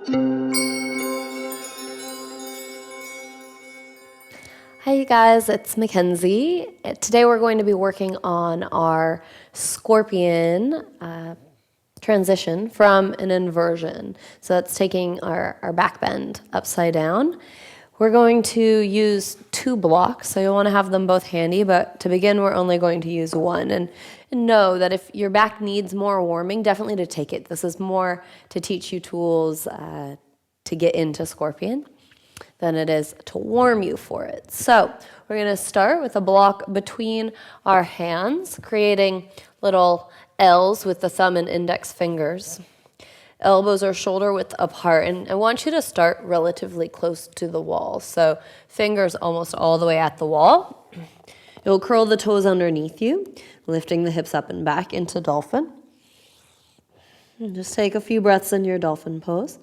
Hi you guys, it's MacKenzie. Today we're going to be working on our scorpion transition from an inversion. So that's taking our back bend upside down. We're going to use 2 blocks, so you'll want to have them both handy, but to begin we're only going to use one. And know that if your back needs more warming, definitely to take it. This is more to teach you tools to get into scorpion than it is to warm you for it. So we're going to start with a block between our hands, creating little L's with the thumb and index fingers. Elbows are shoulder width apart, and I want you to start relatively close to the wall. So fingers almost all the way at the wall. You'll curl the toes underneath you, lifting the hips up and back into dolphin. And just take a few breaths in your dolphin pose.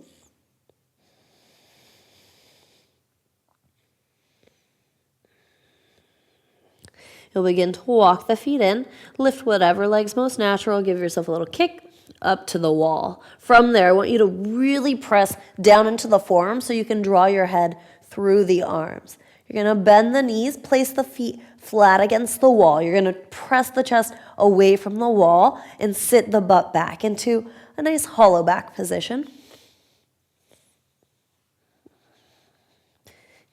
You'll begin to walk the feet in, lift whatever leg's most natural, give yourself a little kick up to the wall. From there, I want you to really press down into the forearm so you can draw your head through the arms. You're going to bend the knees, place the feet flat against the wall. You're going to press the chest away from the wall and sit the butt back into a nice hollow back position.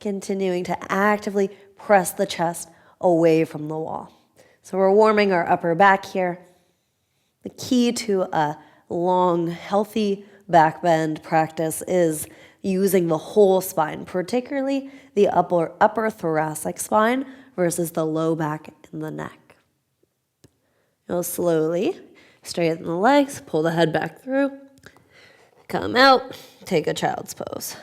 Continuing to actively press the chest away from the wall. So we're warming our upper back here. The key to a long, healthy back bend practice is using the whole spine, particularly the upper thoracic spine versus the low back and the neck. You'll slowly straighten the legs, pull the head back through, come out, take a child's pose.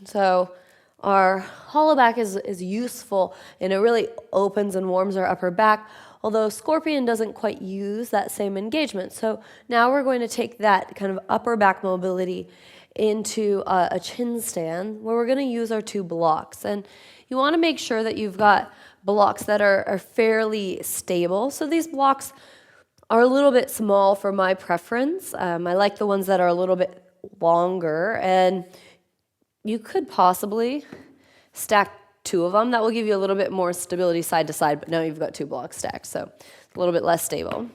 So our hollow back is useful, and it really opens and warms our upper back, although scorpion doesn't quite use that same engagement. So now we're going to take that kind of upper back mobility into a chin stand where we're going to use our 2 blocks. And you want to make sure that you've got blocks that are fairly stable. So these blocks are a little bit small for my preference. I like the ones that are a little bit longer, and you could possibly stack 2 of them. That will give you a little bit more stability side to side, but now you've got 2 blocks stacked, so it's a little bit less stable.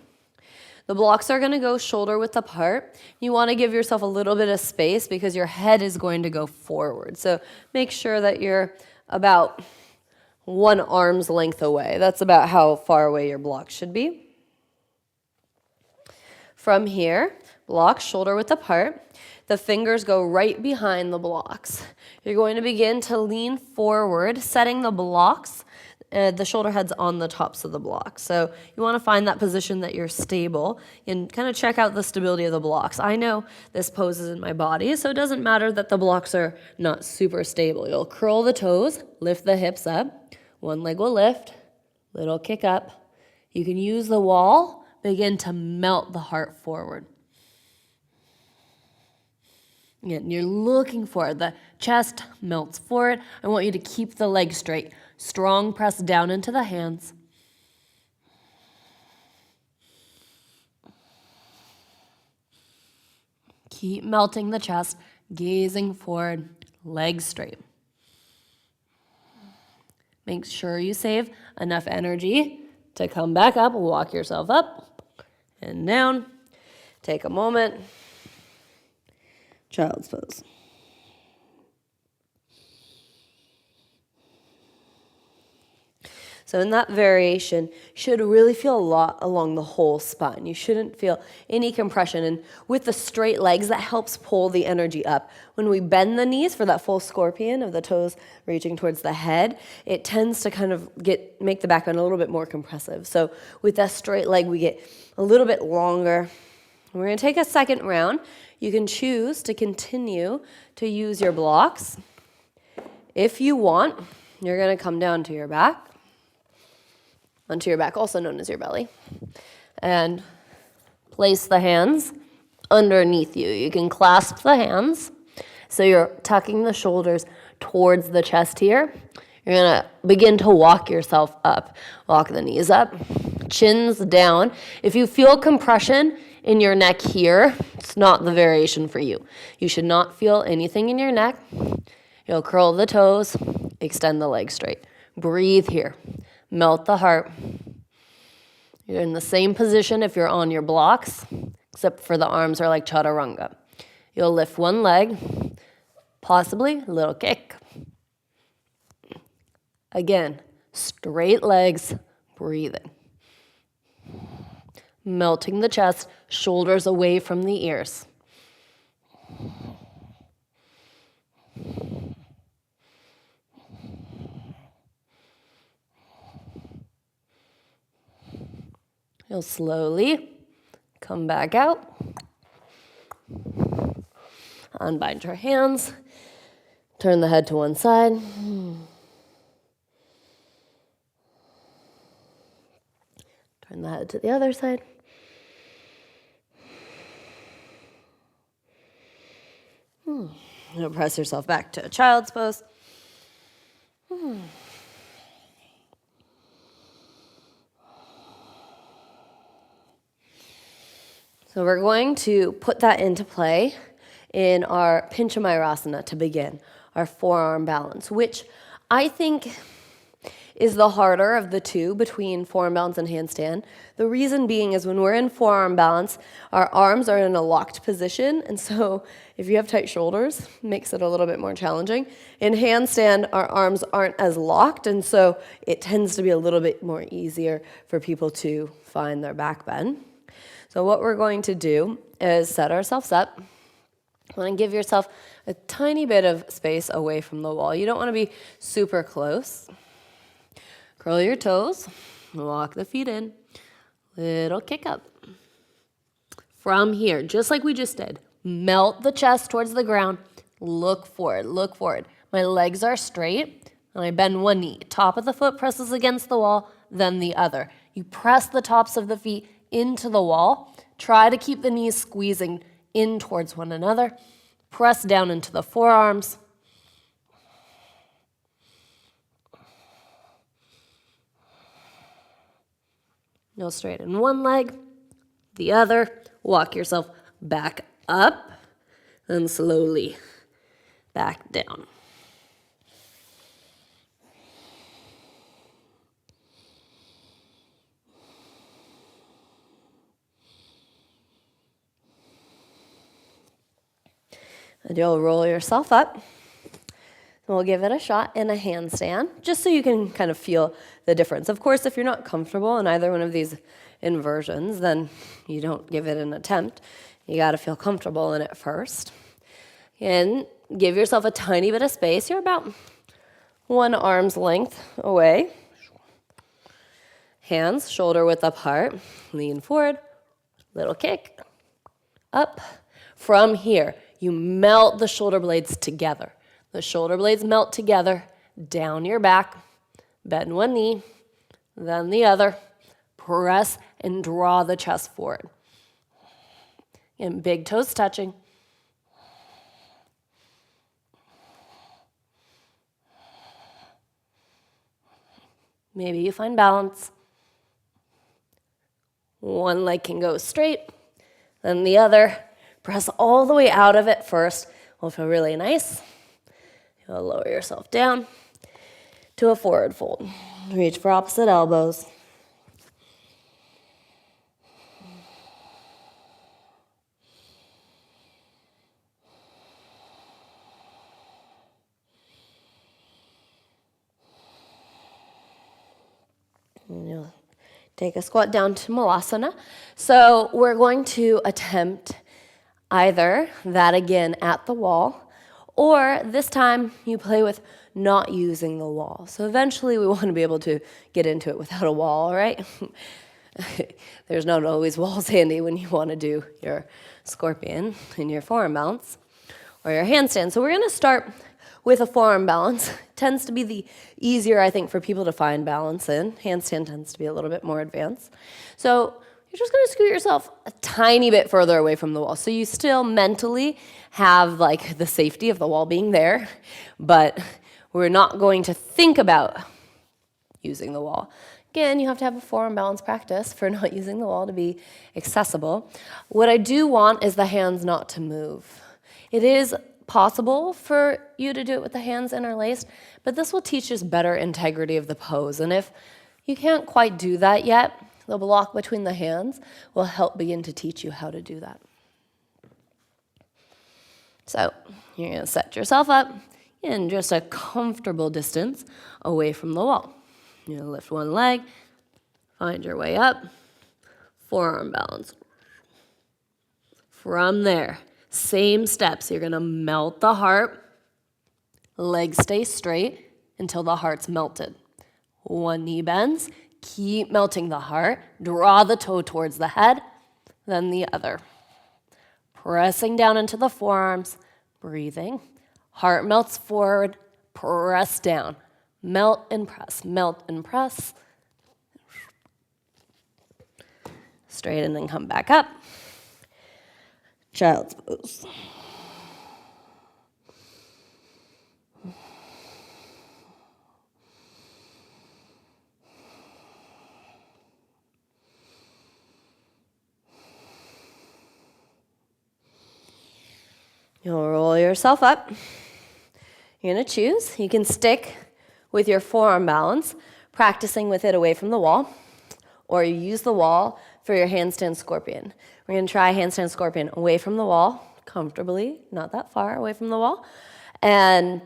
The blocks are going to go shoulder width apart. You want to give yourself a little bit of space because your head is going to go forward. So make sure that you're about 1 arm's length away. That's about how far away your blocks should be. From here, blocks shoulder width apart. The fingers go right behind the blocks. You're going to begin to lean forward, setting the blocks, the shoulder heads on the tops of the blocks. So you want to find that position that you're stable and kind of check out the stability of the blocks. I know this pose is in my body, so it doesn't matter that the blocks are not super stable. You'll curl the toes, lift the hips up. 1 leg will lift, little kick up. You can use the wall, begin to melt the heart forward. Again, you're looking for it. The chest melts forward. I want you to keep the legs straight. Strong press down into the hands. Keep melting the chest, gazing forward, legs straight. Make sure you save enough energy to come back up, walk yourself up and down. Take a moment. Child's pose. So in that variation, you should really feel a lot along the whole spine. You shouldn't feel any compression. And with the straight legs, that helps pull the energy up. When we bend the knees for that full scorpion of the toes reaching towards the head, it tends to kind of make the back bend a little bit more compressive. So with that straight leg, we get a little bit longer. We're going to take a second round. You can choose to continue to use your blocks. If you want, you're going to come down to your back, onto your back, also known as your belly, and place the hands underneath you. You can clasp the hands, so you're tucking the shoulders towards the chest here. You're going to begin to walk yourself up. Walk the knees up, chins down. If you feel compression in your neck here, it's not the variation for you. You should not feel anything in your neck. You'll curl the toes, extend the legs straight. Breathe here. Melt the heart. You're in the same position if you're on your blocks, except for the arms are like chaturanga. You'll lift one leg, possibly a little kick. Again, straight legs, breathing. Melting the chest, shoulders away from the ears. You'll slowly come back out. Unbind your hands. Turn the head to one side. Turn the head to the other side. You'll press yourself back to a child's pose. So we're going to put that into play in our Pinchamayurasana to begin, our forearm balance, which I think is the harder of the two between forearm balance and handstand. The reason being is when we're in forearm balance, our arms are in a locked position, and so if you have tight shoulders, it makes it a little bit more challenging. In handstand, our arms aren't as locked, and so it tends to be a little bit more easier for people to find their back bend. So what we're going to do is set ourselves up. You want to give yourself a tiny bit of space away from the wall. You don't want to be super close. Curl your toes, walk the feet in, little kick up. From here, just like we just did, melt the chest towards the ground, look forward, look forward. My legs are straight, and I bend one knee. Top of the foot presses against the wall, then the other. You press the tops of the feet into the wall. Try to keep the knees squeezing in towards one another. Press down into the forearms. You'll straighten one leg, the other. Walk yourself back up and slowly back down. And you'll roll yourself up. And we'll give it a shot in a handstand, just so you can kind of feel the difference. Of course, if you're not comfortable in either one of these inversions, then you don't give it an attempt. You got to feel comfortable in it first. And give yourself a tiny bit of space. You're about one arm's length away. Hands shoulder width apart. Lean forward. Little kick. Up. From here, you melt the shoulder blades together. The shoulder blades melt together, down your back, bend one knee, then the other. Press and draw the chest forward. And big toes touching. Maybe you find balance. One leg can go straight, then the other. Press all the way out of it first. Will feel really nice. You'll lower yourself down to a forward fold. Reach for opposite elbows. And you'll take a squat down to Malasana. So we're going to attempt either that again at the wall, or this time you play with not using the wall. So eventually we want to be able to get into it without a wall, right? There's not always walls handy when you want to do your scorpion in your forearm balance or your handstand. So we're going to start with a forearm balance. It tends to be the easier, I think, for people to find balance in. Handstand tends to be a little bit more advanced. So you're just going to scoot yourself a tiny bit further away from the wall. So you still mentally have like the safety of the wall being there, but We're not going to think about using the wall. Again, you have to have a forearm balance practice for not using the wall to be accessible. What I do want is the hands not to move. It is possible for you to do it with the hands interlaced, but this will teach us better integrity of the pose. And if you can't quite do that yet, the block between the hands will help begin to teach you how to do that. So you're going to set yourself up in just a comfortable distance away from the wall. You're going to lift one leg, find your way up, forearm balance. From there, same steps. You're going to melt the heart, legs stay straight until the heart's melted. One knee bends, keep melting the heart, draw the toe towards the head, then the other. Pressing down into the forearms, breathing. Heart melts forward, press down. Melt and press, melt and press. Straighten and come back up. Child's pose. You'll roll yourself up. You're going to choose. You can stick with your forearm balance, practicing with it away from the wall, or you use the wall for your handstand scorpion. We're going to try handstand scorpion away from the wall, comfortably, not that far away from the wall. And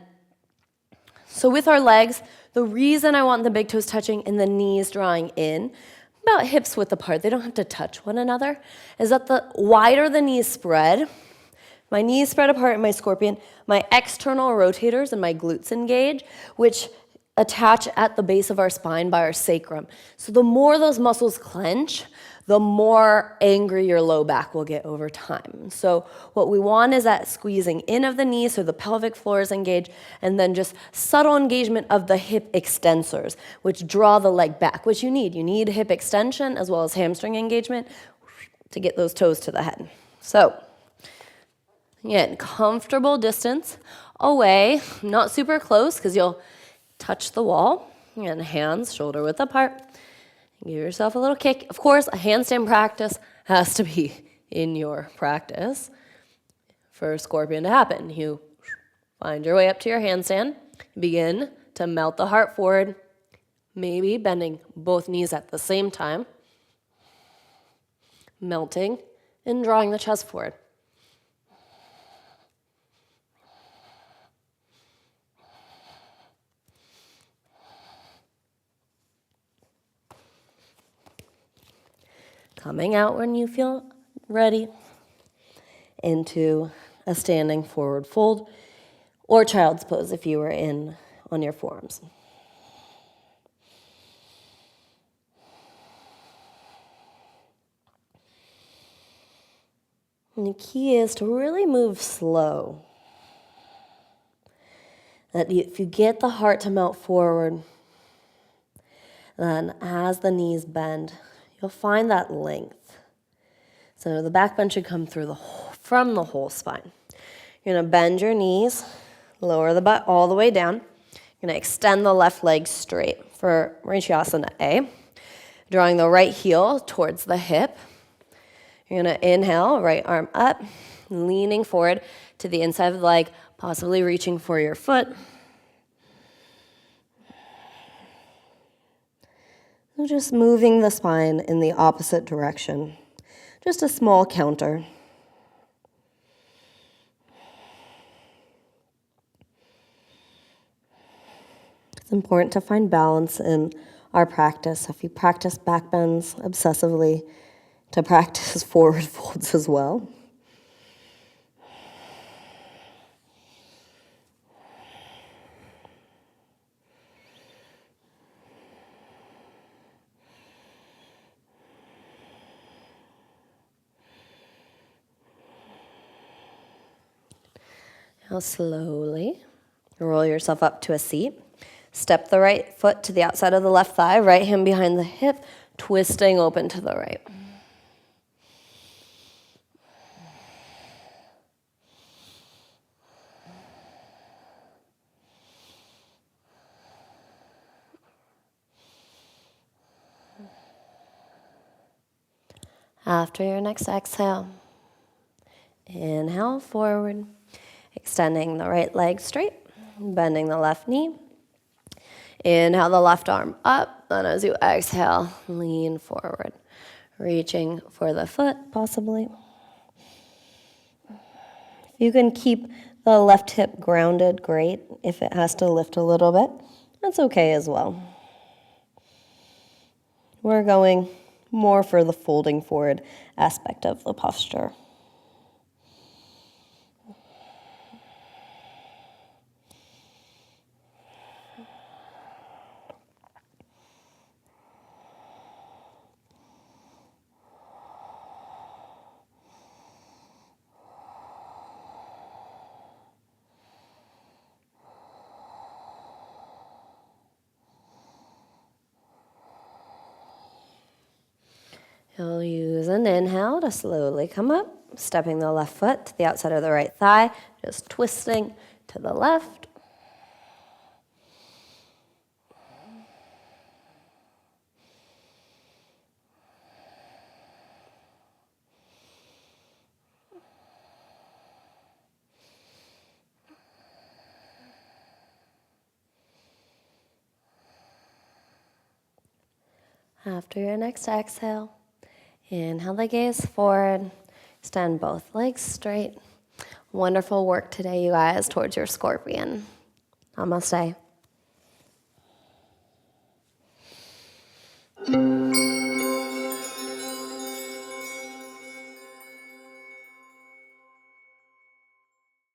so with our legs, the reason I want the big toes touching and the knees drawing in, about hips width apart, they don't have to touch one another, is that the wider the knees spread, my knees spread apart in my scorpion, my external rotators and my glutes engage, which attach at the base of our spine by our sacrum. So the more those muscles clench, the more angry your low back will get over time. So what we want is that squeezing in of the knees so the pelvic floor is engaged, and then just subtle engagement of the hip extensors, which draw the leg back, which you need. You need hip extension as well as hamstring engagement to get those toes to the head. So again, comfortable distance away, not super close because you'll touch the wall, and hands shoulder width apart. Give yourself a little kick. Of course, a handstand practice has to be in your practice for scorpion to happen. You find your way up to your handstand, begin to melt the heart forward, maybe bending both knees at the same time, melting and drawing the chest forward. Coming out when you feel ready into a standing forward fold or child's pose if you were in on your forearms. And the key is to really move slow. That if you get the heart to melt forward, then as the knees bend, you'll find that length. So the back bend should come through from the whole spine. You're going to bend your knees, lower the butt all the way down. You're going to extend the left leg straight for Marichasana A, drawing the right heel towards the hip. You're going to inhale, right arm up, leaning forward to the inside of the leg, possibly reaching for your foot. Just moving the spine in the opposite direction. Just a small counter. It's important to find balance in our practice. If you practice back bends obsessively, to practice forward folds as well. Now slowly roll yourself up to a seat. Step the right foot to the outside of the left thigh, right hand behind the hip, twisting open to the right. After your next exhale, inhale forward, extending the right leg straight, bending the left knee. Inhale the left arm up, and as you exhale, lean forward, reaching for the foot, possibly. If you can keep the left hip grounded, great. If it has to lift a little bit, that's okay as well. We're going more for the folding forward aspect of the posture. You'll use an inhale to slowly come up, stepping the left foot to the outside of the right thigh, just twisting to the left. After your next exhale, inhale the gaze forward, extend both legs straight. Wonderful work today, you guys, towards your scorpion. Namaste.